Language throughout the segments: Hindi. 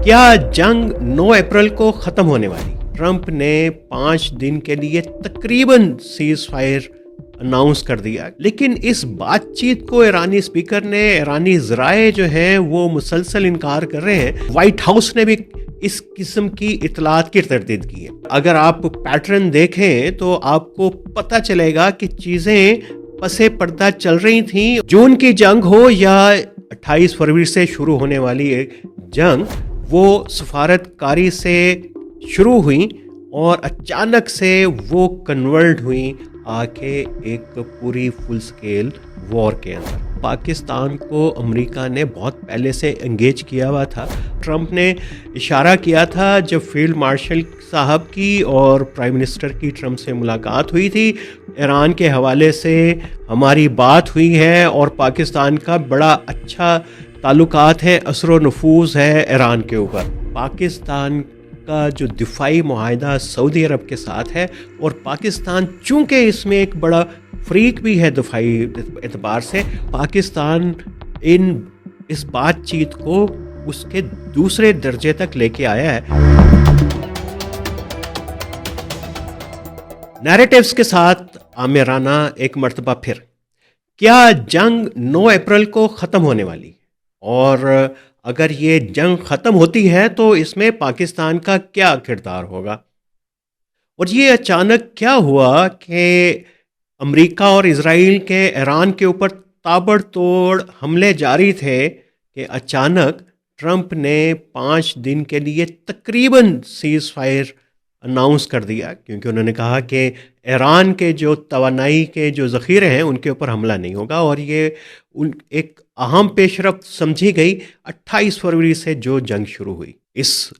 क्या जंग 9 अप्रैल को खत्म होने वाली? ट्रंप ने 5 दिन के लिए तकरीबन सीज फायर अनाउंस कर दिया, लेकिन इस बातचीत को ईरानी स्पीकर ने, ईरानी ज़राए जो हैं वो मुसलसल इनकार कर रहे हैं। व्हाइट हाउस ने भी इस किस्म की इतलात की तरदीद की है। अगर आप पैटर्न देखें तो आपको पता चलेगा कि चीज़ें पसे पर्दा चल रही थी। जून की जंग हो या 28 फरवरी से शुरू होने वाली एक जंग, वो सफारतकारी से शुरू हुई और अचानक से वो कन्वर्ट हुई आके एक पूरी फुल स्केल वॉर के अंदर। पाकिस्तान को अमेरिका ने बहुत पहले से एंगेज किया हुआ था। ट्रंप ने इशारा किया था जब फील्ड मार्शल साहब की और प्राइम मिनिस्टर की ट्रंप से मुलाकात हुई थी, ईरान के हवाले से हमारी बात हुई है और पाकिस्तान का बड़ा अच्छा ताल्लुकात है, असर व नफूज़ है ईरान के ऊपर। पाकिस्तान का जो दिफाई मुआहदा सऊदी अरब के साथ है और पाकिस्तान चूंकि इसमें एक बड़ा फ्रीक भी है दिफाई एतबार से, पाकिस्तान इस बातचीत को उसके दूसरे दर्जे तक लेके आया है। नैरेटिव्स के साथ आमिराना एक मर्तबा फिर, क्या जंग 9 अप्रैल को ख़त्म होने वाली? और अगर ये जंग ख़त्म होती है तो इसमें पाकिस्तान का क्या किरदार होगा? और ये अचानक क्या हुआ कि अमेरिका और इजराइल के ईरान के ऊपर ताबड़तोड़ हमले जारी थे कि अचानक ट्रंप ने 5 दिन के लिए तकरीबन सीज फायर अनाउंस कर दिया, क्योंकि उन्होंने कहा कि ईरान के जो तवानाई के जो ज़ख़ीरे हैं उनके ऊपर हमला नहीं होगा। और ये एक अहम पेशरफ्त समझी गई 28 फरवरी से जो जंग शुरू हुई। इस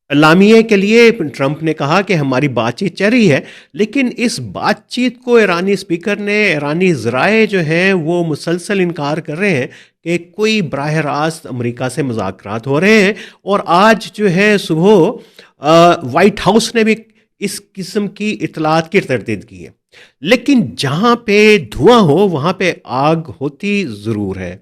एलामिये के लिए ट्रंप ने कहा कि हमारी बातचीत चल रही है, लेकिन इस बातचीत को ईरानी स्पीकर ने, ईरानी ज़राए जो हैं वो मुसलसल इनकार कर रहे हैं कि कोई बराह रास्त अमेरिका से मुज़ाकरात हो रहे हैं। और आज जो है सुबह व्हाइट हाउस ने भी इस किस्म की इतलात की तरदीद की है। लेकिन जहाँ पे धुआं हो वहाँ पे आग होती ज़रूर है।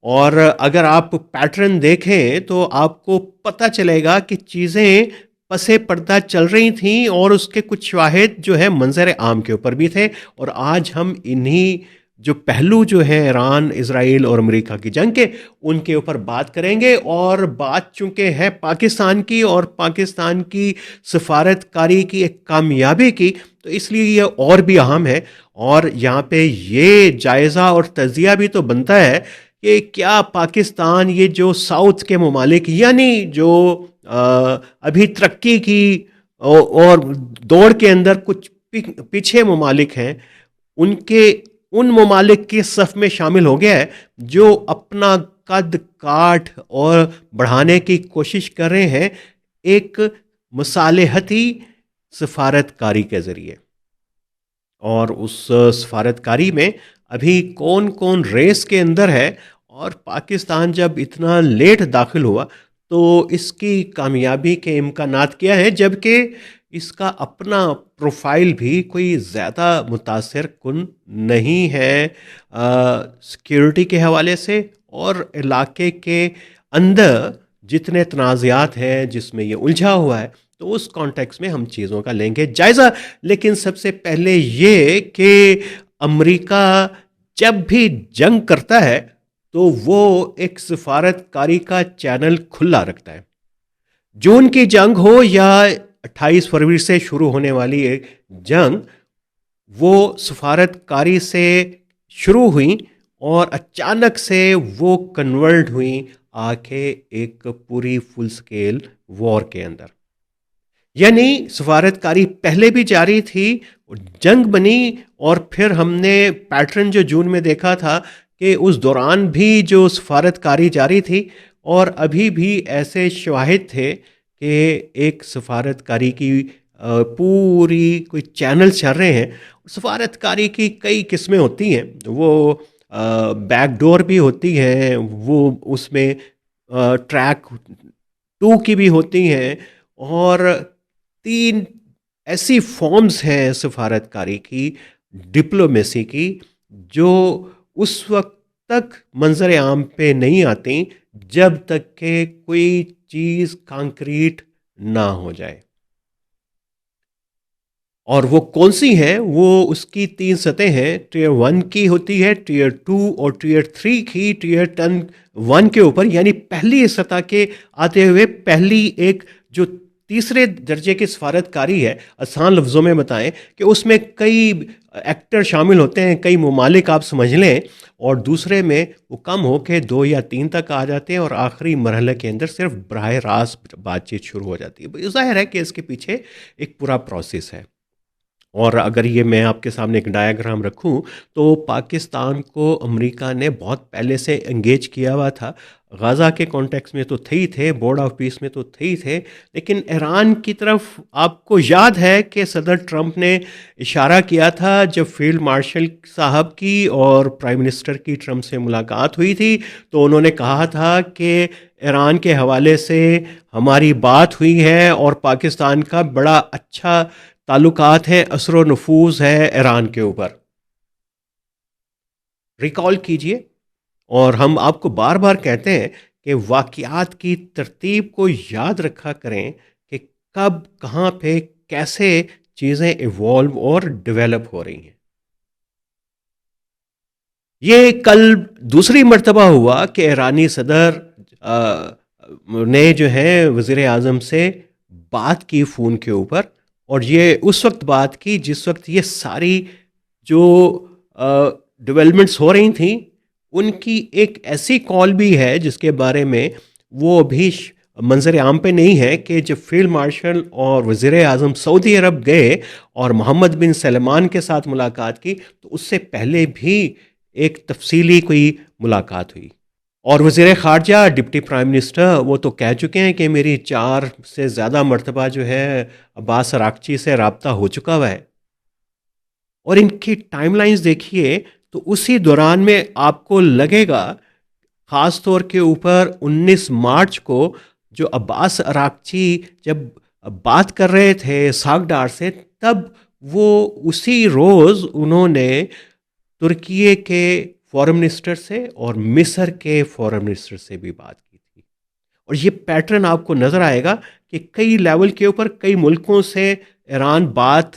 और अगर आप पैटर्न देखें तो आपको पता चलेगा कि चीज़ें पसे पर्दा चल रही थी और उसके कुछ शाहिद जो है मंजर आम के ऊपर भी थे। और आज हम इन्हीं जो पहलू जो है ईरान, इजराइल और अमेरिका की जंग के, उनके ऊपर बात करेंगे। और बात चूंकि है पाकिस्तान की और पाकिस्तान की सफारतकारी की एक कामयाबी की, तो इसलिए ये और भी अहम है। और यहाँ पे ये जायज़ा और तजिया भी तो बनता है कि क्या पाकिस्तान ये जो साउथ के ममालिक यानी जो अभी तरक्की की और दौड़ के अंदर कुछ पीछे ममालिक हैं, उन ममालिक के सफ में शामिल हो गया है जो अपना कद काठ और बढ़ाने की कोशिश कर रहे हैं एक मसालेहती सफारतकारी के ज़रिए। और उस सफारतकारी में अभी कौन कौन रेस के अंदर है, और पाकिस्तान जब इतना लेट दाखिल हुआ तो इसकी कामयाबी के इम्कानात क्या है, जबकि इसका अपना प्रोफाइल भी कोई ज़्यादा मुतासिर कुन नहीं है सिक्योरिटी के हवाले से और इलाके के अंदर जितने तनाज़ात हैं जिसमें ये उलझा हुआ है। तो उस कॉन्टेक्स्ट में हम चीज़ों का लेंगे जायज़ा। लेकिन सबसे पहले ये कि अमेरिका जब भी जंग करता है तो वो एक सफारतकारी का चैनल खुला रखता है। जून की जंग हो या 28 फरवरी से शुरू होने वाली एक जंग, वो सफारतकारी से शुरू हुई और अचानक से वो कन्वर्ट हुई आके एक पूरी फुल स्केल वॉर के अंदर। यानी सफारतकारी पहले भी जारी थी, जंग बनी, और फिर हमने पैटर्न जो जून में देखा था कि उस दौरान भी जो सफारतकारी जारी थी और अभी भी ऐसे शवाहिद थे कि एक सफारतकारी की पूरी कोई चैनल चल रहे हैं। सफारतकारी की कई किस्में होती हैं, वो बैकडोर भी होती हैं, वो उसमें ट्रैक 2 की भी होती हैं, और 3 ऐसी फॉर्म्स हैं सफारतकारी की, डिप्लोमेसी की, जो उस वक्त तक मंजर आम पे नहीं आती जब तक कि कोई चीज़ कंक्रीट ना हो जाए। और वो कौन सी हैं, वो उसकी 3 सतह हैं। टीयर 1 की होती है, टीयर 2 और टीयर 3 की। टीयर 1 के ऊपर यानी पहली सतह के आते हुए पहली एक जो तीसरे दर्जे की सफारतकारी है, आसान लफ्ज़ों में बताएं कि उसमें कई एक्टर शामिल होते हैं, कई ममालिक आप समझ लें, और दूसरे में वो कम हो के 2 या 3 तक आ जाते हैं और आखिरी मरहले के अंदर सिर्फ बराह रास्त बातचीत शुरू हो जाती है। ज़ाहिर है कि इसके पीछे एक पूरा प्रोसेस है। और अगर ये मैं आपके सामने एक डायग्राम रखूं, तो पाकिस्तान को अमेरिका ने बहुत पहले से एंगेज किया हुआ था। गाज़ा के कॉन्टेक्स्ट में तो थे ही थे, बोर्ड ऑफ पीस में तो थे ही थे, लेकिन ईरान की तरफ आपको याद है कि सदर ट्रंप ने इशारा किया था जब फील्ड मार्शल साहब की और प्राइम मिनिस्टर की ट्रंप से मुलाकात हुई थी, तो उन्होंने कहा था कि ईरान के हवाले से हमारी बात हुई है और पाकिस्तान का बड़ा अच्छा ताल्लुकात हैं, असर नफूज है ईरान के ऊपर। रिकॉल कीजिए। और हम आपको बार बार कहते हैं कि वाक़यात की तरतीब को याद रखा करें कि कब कहाँ पे कैसे चीज़ें इवॉल्व और डेवलप हो रही हैं। ये कल दूसरी मर्तबा हुआ कि ईरानी सदर ने जो है वज़ीर आज़म से बात की फ़ोन के ऊपर, और ये उस वक्त बात की जिस वक्त ये सारी जो डेवलपमेंट्स हो रही थी, उनकी एक ऐसी कॉल भी है जिसके बारे में वो अभी मंजर आम पे नहीं है कि जब फील्ड मार्शल और वज़ीर आज़म सऊदी अरब गए और मोहम्मद बिन सलमान के साथ मुलाकात की, तो उससे पहले भी एक तफसीली कोई मुलाकात हुई। और वज़ीर ख़ारजा, डिप्टी प्राइम मिनिस्टर, वो तो कह चुके हैं कि मेरी 4 से ज़्यादा मरतबा जो है अब्बास अरागची से रब्ता हो चुका हुआ है। और इनकी टाइमलाइंस देखिए तो उसी दौरान में आपको लगेगा, ख़ास तौर के ऊपर 19 मार्च को जो अब्बास अरागची जब बात कर रहे थे सागडार से, तब वो उसी रोज़ उन्होंने तुर्की के फॉरेन मिनिस्टर से और मिस्र के फॉरेन मिनिस्टर से भी बात की थी। और ये पैटर्न आपको नज़र आएगा कि कई लेवल के ऊपर कई मुल्कों से ईरान बात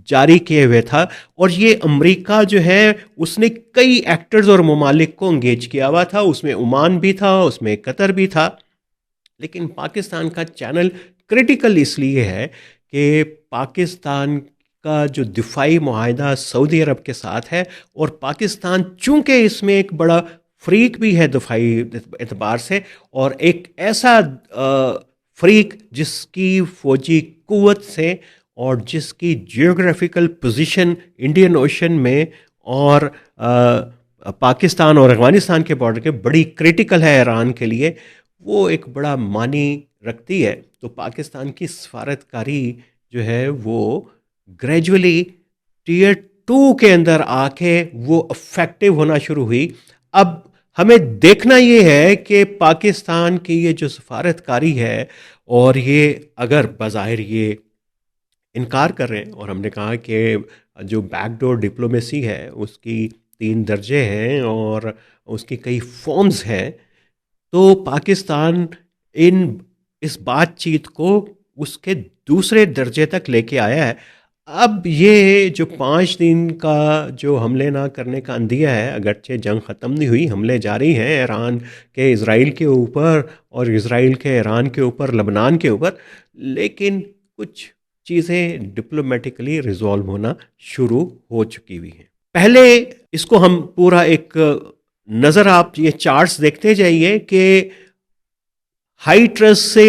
जारी किए हुए था। और ये अमेरिका जो है उसने कई एक्टर्स और ममालिक को इंगेज किया हुआ था, उसमें ओमान भी था, उसमें कतर भी था। लेकिन पाकिस्तान का चैनल क्रिटिकल इसलिए है कि पाकिस्तान का जो दिफाई मुआहदा सऊदी अरब के साथ है, और पाकिस्तान चूंकि इसमें एक बड़ा फ्रीक भी है दिफाई एतबार से, और एक ऐसा फ्रीक जिसकी फौजी कुव्वत से और जिसकी जियोग्राफिकल पोजीशन इंडियन ओशन में और पाकिस्तान और अफगानिस्तान के बॉर्डर के बड़ी क्रिटिकल है ईरान के लिए, वो एक बड़ा मानी रखती है। तो पाकिस्तान की सफारतकारी जो है वो ग्रेजुअली टीयर 2 के अंदर आके वो इफेक्टिव होना शुरू हुई। अब हमें देखना ये है कि पाकिस्तान की ये जो सफारतकारी है, और ये अगर बाज़ाहिर ये इनकार कर रहे हैं, और हमने कहा कि जो बैकडोर डिप्लोमेसी है उसकी 3 दर्जे हैं और उसकी कई फॉर्म्स हैं, तो पाकिस्तान इन इस बातचीत को उसके दूसरे दर्जे तक लेके आया है। अब ये जो 5 दिन का जो हमले ना करने का अंदिया है, अगरचे जंग ख़त्म नहीं हुई, हमले जारी हैं ईरान के इज़राइल के ऊपर और इज़राइल के ईरान के ऊपर, लबनान के ऊपर, लेकिन कुछ चीज़ें डिप्लोमेटिकली रिजॉल्व होना शुरू हो चुकी हुई हैं। पहले इसको हम पूरा एक नज़र, आप ये चार्ट्स देखते जाइए कि हाई ट्रस्ट से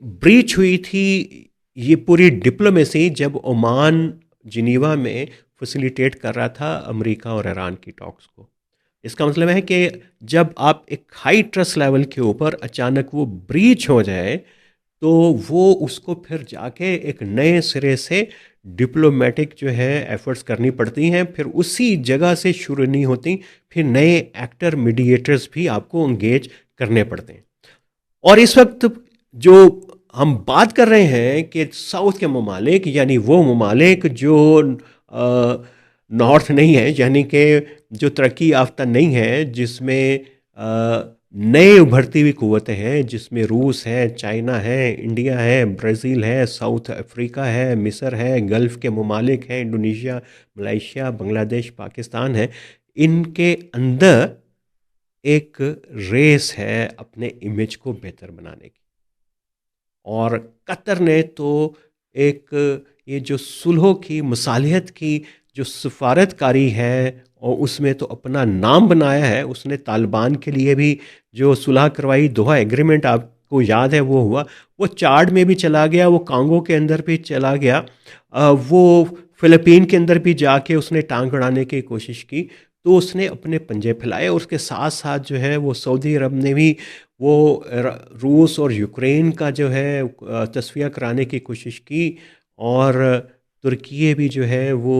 ब्रीच हुई थी ये पूरी डिप्लोमेसी जब ओमान जिनीवा में फैसिलिटेट कर रहा था अमेरिका और ईरान की टॉक्स को। इसका मतलब है कि जब आप एक हाई ट्रस्ट लेवल के ऊपर अचानक वो ब्रीच हो जाए, तो वो उसको फिर जाके एक नए सिरे से डिप्लोमेटिक जो है एफर्ट्स करनी पड़ती हैं, फिर उसी जगह से शुरू नहीं होती, फिर नए एक्टर मीडिएटर्स भी आपको इंगेज करने पड़ते हैं। और इस वक्त जो हम बात कर रहे हैं कि साउथ के ममालिक, यानी वो ममालिक जो नॉर्थ नहीं है, यानी कि जो तरक्की याफ्ता नहीं है, जिसमें नए उभरती हुई कुव्वतें हैं जिसमें रूस है, चाइना है, इंडिया है, ब्राज़ील है, साउथ अफ्रीका है, मिस्र है, गल्फ़ के ममालिक हैं, इंडोनेशिया, मलेशिया, बांग्लादेश, पाकिस्तान है। इनके अंदर एक रेस है अपने इमेज को बेहतर बनाने की। और कतर ने तो एक ये जो सुलह की मसालिहत की जो सफारतकारी है और उसमें तो अपना नाम बनाया है। उसने तालिबान के लिए भी जो सुलह करवाई, दोहा एग्रीमेंट आपको याद है वो हुआ, वो चाड में भी चला गया, वो कांगो के अंदर भी चला गया, वो फिलिपीन के अंदर भी जाके उसने टांग अड़ाने की कोशिश की। तो उसने अपने पंजे फैलाए और उसके साथ साथ जो है वो सऊदी अरब ने भी वो रूस और यूक्रेन का जो है तस्फिया कराने की कोशिश की। और तुर्की भी जो है वो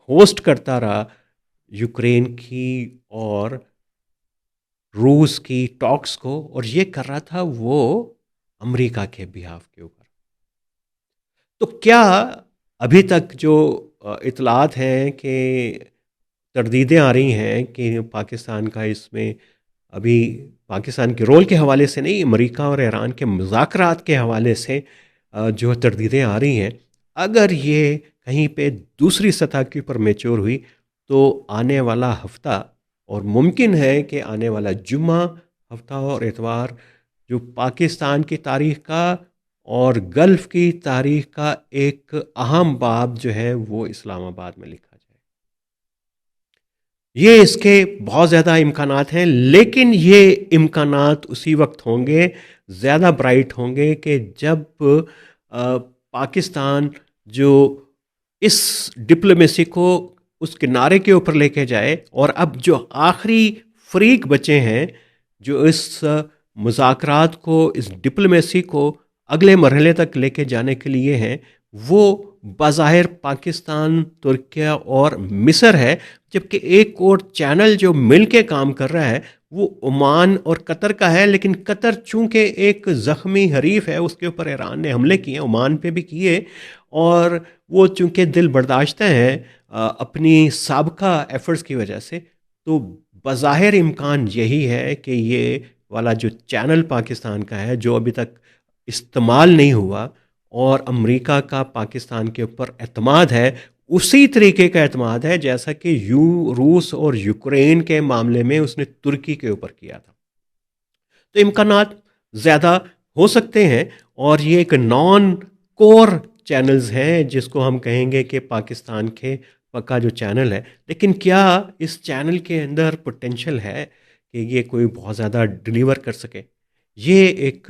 होस्ट करता रहा यूक्रेन की और रूस की टॉक्स को, और ये कर रहा था वो अमेरिका के बिहाफ के ऊपर। तो क्या अभी तक जो इतलात हैं कि तरदीदें आ रही हैं कि पाकिस्तान का इसमें अभी पाकिस्तान के रोल के हवाले से नहीं, अमेरिका और ईरान के मुज़ाकरात के हवाले से जो तरदीदें आ रही हैं, अगर ये कहीं पे दूसरी सतह के ऊपर मैच्योर हुई तो आने वाला हफ्ता, और मुमकिन है कि आने वाला जुम्मा, हफ्ता और इतवार, जो पाकिस्तान की तारीख का और गल्फ़ की तारीख का एक अहम बाब जो है वो इस्लामाबाद में लिखा जाए। ये इसके बहुत ज़्यादा इम्कानात हैं, लेकिन ये इम्कानात उसी वक्त होंगे, ज़्यादा ब्राइट होंगे कि जब पाकिस्तान जो इस डिप्लोमेसी को उस किनारे के ऊपर लेके जाए, और अब जो आखिरी फरीक बचे हैं जो इस मुज़ाकरात को, इस डिप्लोमेसी को अगले मरहले तक लेके जाने के लिए हैं, वो बज़ाहिर पाकिस्तान, तुर्किया और मिस्र है। जबकि एक और चैनल जो मिल के काम कर रहा है वो ओमान और कतर का है, लेकिन कतर चूंकि एक ज़ख्मी हरीफ है, उसके ऊपर ईरान ने हमले किए, ओमान पे भी किए, और वो चूंकि दिल बर्दाश्त हैं अपनी साबका एफर्ट्स की वजह से, तो बज़ाहिर इम्कान यही है कि ये वाला जो चैनल पाकिस्तान का है जो अभी तक इस्तेमाल नहीं हुआ, और अमेरिका का पाकिस्तान के ऊपर एतमाद है, उसी तरीके का एतमाद है जैसा कि रूस और यूक्रेन के मामले में उसने तुर्की के ऊपर किया था। तो इम्कानात ज़्यादा हो सकते हैं, और ये एक नॉन कोर चैनल्स हैं जिसको हम कहेंगे कि पाकिस्तान के पक्का जो चैनल है। लेकिन क्या इस चैनल के अंदर पोटेंशियल है कि ये कोई बहुत ज़्यादा डिलीवर कर सके? ये एक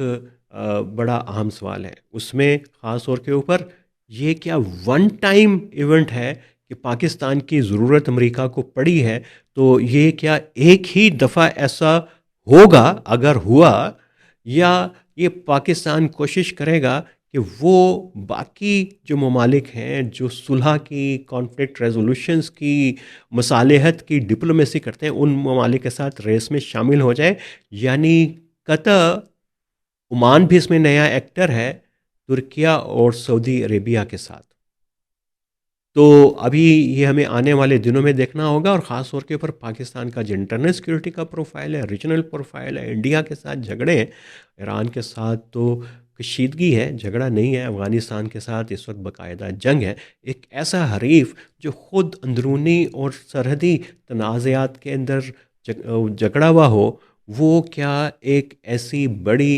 बड़ा अहम सवाल है। उसमें ख़ास तौर के ऊपर ये क्या वन टाइम इवेंट है कि पाकिस्तान की ज़रूरत अमेरिका को पड़ी है, तो ये क्या एक ही दफ़ा ऐसा होगा? अगर हुआ, या ये पाकिस्तान कोशिश करेगा कि वो बाकी जो ममालिक हैं जो सुलह की, कॉन्फ्लिक्ट रेजोल्यूशंस की, मसालेहत की डिप्लोमेसी करते हैं, उन ममालिक के साथ रेस में शामिल हो जाए। यानी कतर, ओमान भी इसमें नया एक्टर है, तुर्किया और सऊदी अरेबिया के साथ। तो अभी ये हमें आने वाले दिनों में देखना होगा, और ख़ास तौर के ऊपर पाकिस्तान का जो इंटरनल सिक्योरिटी का प्रोफाइल है, रीजनल प्रोफाइल है, इंडिया के साथ झगड़े हैं, ईरान के साथ तो कशीदगी है, झगड़ा नहीं है, अफ़गानिस्तान के साथ इस वक्त बाकायदा जंग है। एक ऐसा हरीफ जो ख़ुद अंदरूनी और सरहदी तनाज़ात के अंदर झगड़ा हुआ हो, वो क्या एक ऐसी बड़ी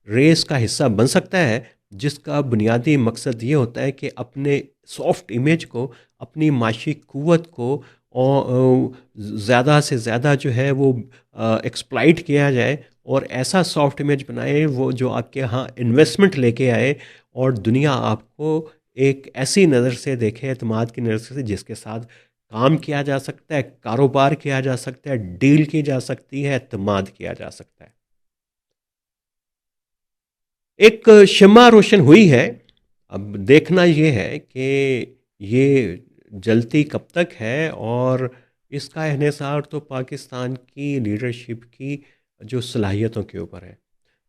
रेस का हिस्सा बन सकता है जिसका बुनियादी मकसद ये होता है कि अपने सॉफ्ट इमेज को, अपनी माशी कुव्वत को और ज़्यादा से ज़्यादा जो है वो एक्सप्लॉइट किया जाए, और ऐसा सॉफ्ट इमेज बनाए वो जो आपके यहाँ इन्वेस्टमेंट लेके आए, और दुनिया आपको एक ऐसी नज़र से देखे, एतमाद की नज़र से, जिसके साथ काम किया जा सकता है, कारोबार किया जा सकता है, डील की जा सकती है, एतमाद किया जा सकता है। एक शम्मा रोशन हुई है। अब देखना ये है कि ये जलती कब तक है, और इसका इन्हिसार तो पाकिस्तान की लीडरशिप की जो सलाहियतों के ऊपर है।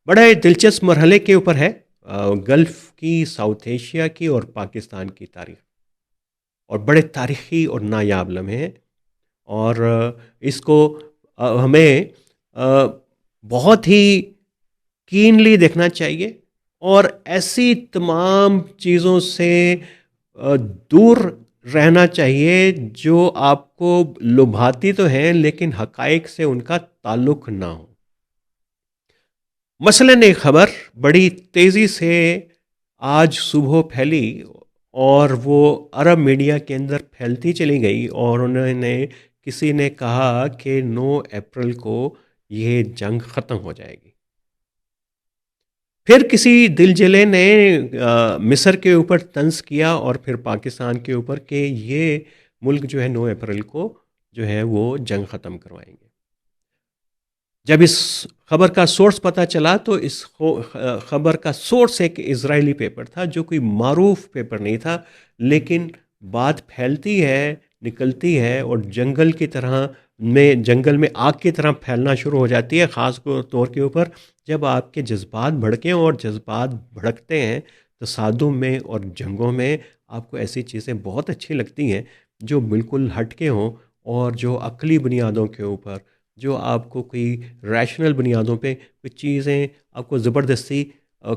बड़ा दिलचस्प मरहले के ऊपर है गल्फ़ की, साउथ एशिया की और पाकिस्तान की तारीख, और बड़े तारीख़ी और नायाब लम्हे हैं। और इसको हमें बहुत ही कीनली देखना चाहिए और ऐसी तमाम चीज़ों से दूर रहना चाहिए जो आपको लुभाती तो हैं लेकिन हकाइक से उनका ताल्लुक ना हो। मसलन एक खबर बड़ी तेज़ी से आज सुबह फैली और वो अरब मीडिया के अंदर फैलती चली गई और उन्होंने किसी ने कहा कि 9 अप्रैल को ये जंग ख़त्म हो जाएगी। फिर किसी दिलजले ने मिस्र के ऊपर तंज किया और फिर पाकिस्तान के ऊपर कि ये मुल्क जो है 9 अप्रैल को जो है वो जंग ख़त्म करवाएंगे। जब इस खबर का सोर्स पता चला तो इस खबर का सोर्स एक इजरायली पेपर था जो कोई मारूफ पेपर नहीं था, लेकिन बात फैलती है, निकलती है और जंगल में आग की तरह फैलना शुरू हो जाती है, ख़ास तौर के ऊपर जब आपके जज्बात भड़कें और जज्बात भड़कते हैं तसादुम में और जंगों में आपको ऐसी चीज़ें बहुत अच्छी लगती हैं जो बिल्कुल हटके हों और जो अक़ली बुनियादों के ऊपर, जो आपको कोई रैशनल बुनियादों पे कुछ चीज़ें आपको ज़बरदस्ती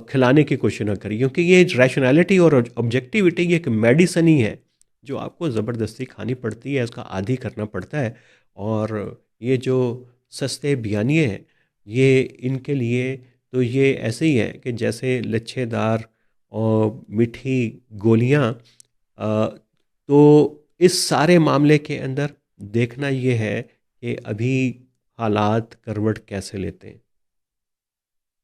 खिलाने की कोशिश ना करें, क्योंकि ये रैशनैलिटी और ऑब्जेक्टिविटी ये एक मेडिसन ही है जो आपको ज़बरदस्ती खानी पड़ती है, इसका आदी करना पड़ता है। और ये जो सस्ते बयानिए हैं ये इनके लिए तो ये ऐसे ही है कि जैसे लच्छेदार और मीठी गोलियां। तो इस सारे मामले के अंदर देखना ये है कि अभी हालात करवट कैसे लेते हैं।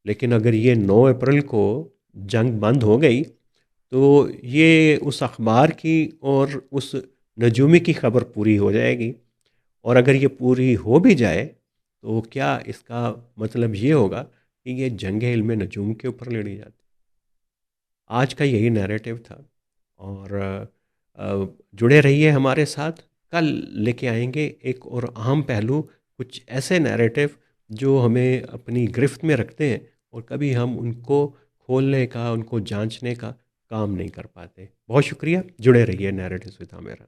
लेकिन अगर ये 9 अप्रैल को जंग बंद हो गई तो ये उस अखबार की और उस नजूमी की खबर पूरी हो जाएगी। और अगर ये पूरी हो भी जाए तो क्या इसका मतलब ये होगा कि ये जंग इल्म नजूम के ऊपर लड़ी जाती। आज का यही नैरेटिव था और जुड़े रहिए हमारे साथ। कल लेके आएंगे एक और अहम पहलू, कुछ ऐसे नैरेटिव जो हमें अपनी गिरफ्त में रखते हैं और कभी हम उनको खोलने का, उनको जांचने का काम नहीं कर पाते। बहुत शुक्रिया, जुड़े रहिए नैरेटिव्स विद आमिर।